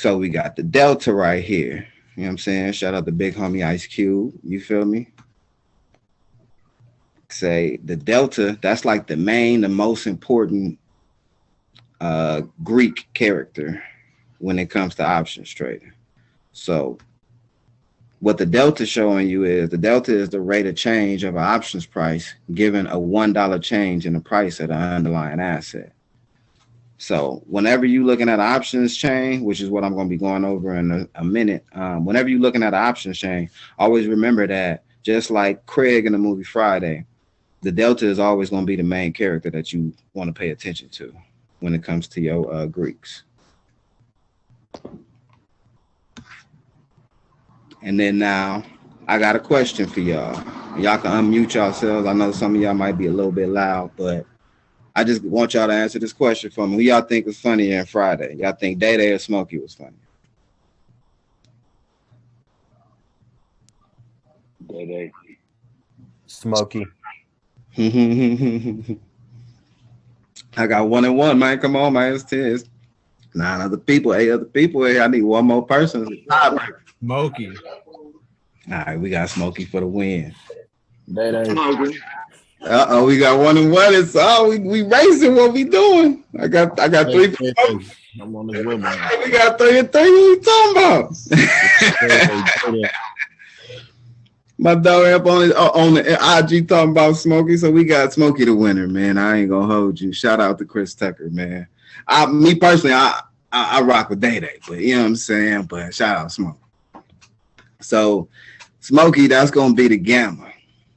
So we got the delta right here. You know what I'm saying? Shout out to big homie Ice Cube. You feel me? Say the delta, that's like the most important Greek character when it comes to options trading. So what the delta showing you is the delta is the rate of change of an options price given a $1 change in the price of the underlying asset. So whenever you're looking at an options chain, which is what I'm going to be going over in a minute, whenever you're looking at an options chain, always remember that just like Craig in the movie Friday, the delta is always going to be the main character that you want to pay attention to when it comes to your Greeks. And then now I got a question for y'all. Y'all can unmute yourselves. I know some of y'all might be a little bit loud, but I just want y'all to answer this question for me. Who y'all think was funnier on Friday? Y'all think Day Day or Smokey was funny? Day Day. Smokey. I got 1 and 1, man. Come on, man. It's 10. It's 9 other people, 8 other people here. I need one more person. Smokey. All right, we got Smokey for the win. Day Day. Uh-oh, we got 1 and 1. It's all we racing. What we doing? I got 3. I'm on this women. We got 3 and 3. What you talking about? My dog up on the IG talking about Smokey, so we got Smokey the winner, man. I ain't gonna hold you. Shout out to Chris Tucker, man. Me personally, I rock with Day Day, but you know what I'm saying. But shout out Smokey. So Smokey, that's gonna be the gamma.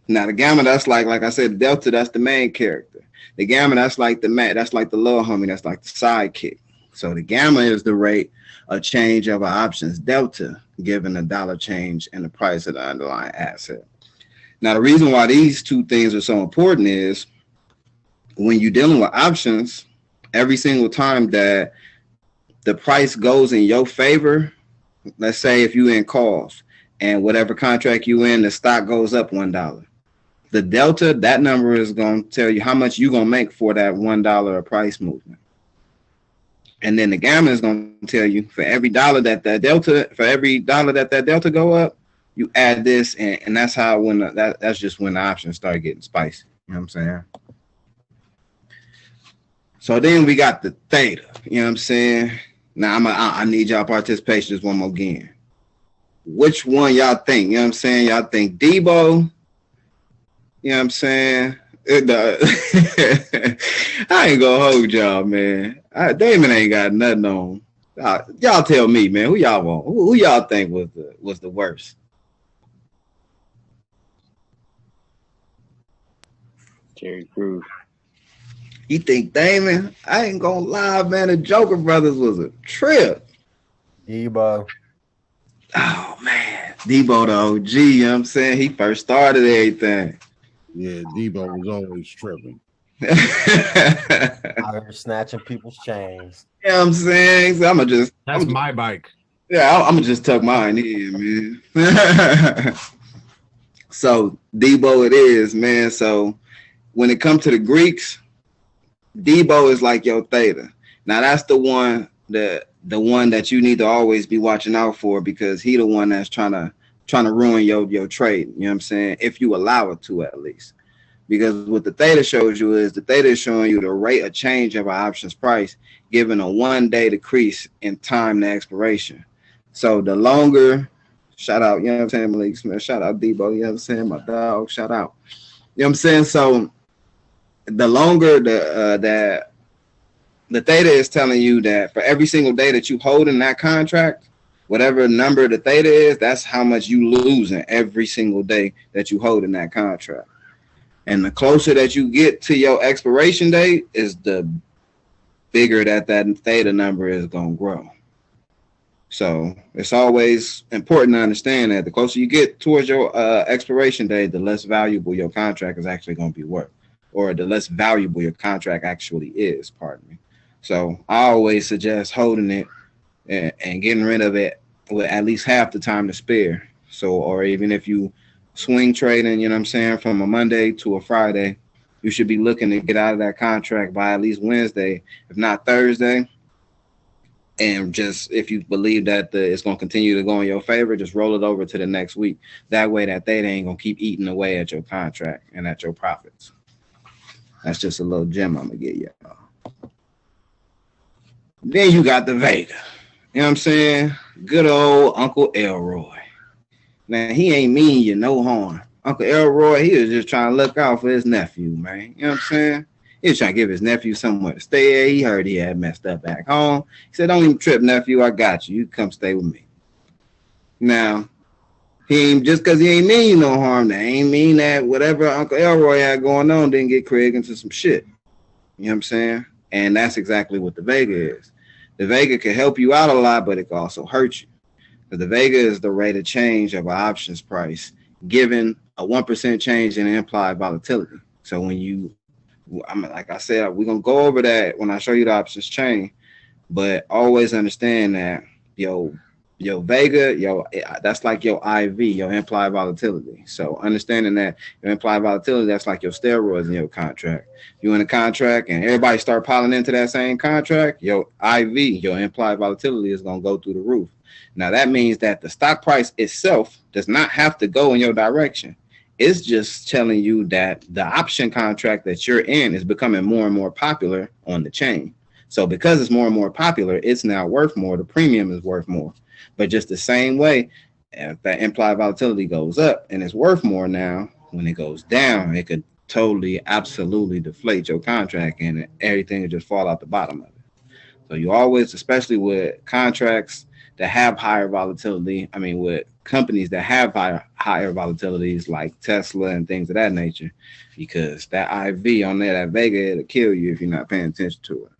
Now the gamma, that's like I said, the delta, that's the main character. The gamma, that's like the little homie, that's like the sidekick. So the gamma is the rate of change of an options delta given a $1 change in the price of the underlying asset. Now the reason why these two things are so important is when you're dealing with options, every single time that the price goes in your favor, let's say if you in calls and whatever contract you in, the stock goes up $1. The delta, that number is going to tell you how much you're going to make for that $1 price movement. And then the gamma is going to tell you for every dollar that delta go up, you add this, and that's how that's just when the options start getting spicy. You know what I'm saying? So then we got the theta. You know what I'm saying? Now I need y'all participation just one more again. Which one y'all think? You know what I'm saying? Y'all think Debo? You know what I'm saying? I ain't gonna hold y'all, man. Damon ain't got nothing on. Y'all tell me, man. Who y'all want? Who y'all think was the worst? Jerry Cruz. You think Damon? I ain't gonna lie, man. The Joker Brothers was a trip. Debo. Oh man, Debo the OG. You know what I'm saying? He first started everything. Yeah, Debo was always tripping. Out here snatching people's chains. You know what I'm saying? So That's my bike. Yeah, I'm gonna just tuck mine in, man. So Debo it is, man. So when it comes to the Greeks, Debo is like your theta. Now that's the one that you need to always be watching out for because he the one that's trying to ruin your trade. You know what I'm saying? If you allow it to, at least. Because what the theta shows you is the theta is showing you the rate of change of an options price given a 1-day decrease in time to expiration. So the longer, shout out, you know what I'm saying, Malik Smith, shout out Debo, you know what I'm saying, my dog, shout out. You know what I'm saying? So the longer the theta is telling you that for every single day that you hold in that contract, whatever number the theta is, that's how much you losing every single day that you hold in that contract. And the closer that you get to your expiration date is the bigger that theta number is going to grow. So it's always important to understand that the closer you get towards your expiration date, the less valuable your contract is actually going to be worth, or the less valuable your contract actually is, pardon me. So I always suggest holding it and getting rid of it with at least half the time to spare. So, or even if you swing trading, you know what I'm saying, from a Monday to a Friday, you should be looking to get out of that contract by at least Wednesday, if not Thursday. And just if you believe that it's going to continue to go in your favor, just roll it over to the next week. That way that they ain't going to keep eating away at your contract and at your profits. That's just a little gem I'm going to give y'all. Then you got the Vega. You know what I'm saying? Good old Uncle Elroy. Man, he ain't mean you no harm. Uncle Elroy, he was just trying to look out for his nephew, man. You know what I'm saying? He was trying to give his nephew somewhere to stay at. He heard he had messed up back home. He said, don't even trip, nephew. I got you. You come stay with me. Now, he ain't just because he ain't mean you no harm. That ain't mean that whatever Uncle Elroy had going on didn't get Craig into some shit. You know what I'm saying? And that's exactly what the Vega is. The Vega can help you out a lot, but it can also hurt you. Because the Vega is the rate of change of an options price given a 1% change in the implied volatility. So when you, like I said, we're going to go over that when I show you the options chain, but always understand that your Vega, that's like your IV, your implied volatility. So understanding that your implied volatility, that's like your steroids in your contract. You in a contract and everybody start piling into that same contract, your IV, your implied volatility is going to go through the roof. Now that means that the stock price itself does not have to go in your direction. It's just telling you that the option contract that you're in is becoming more and more popular on the chain. So because it's more and more popular, it's now worth more. The premium is worth more. But just the same way, if that implied volatility goes up and it's worth more now, when it goes down, it could totally, absolutely deflate your contract and everything will just fall out the bottom of it. So you always, especially with contracts that have higher volatility, with companies that have higher volatilities like Tesla and things of that nature, because that IV on there, that Vega, it'll kill you if you're not paying attention to it.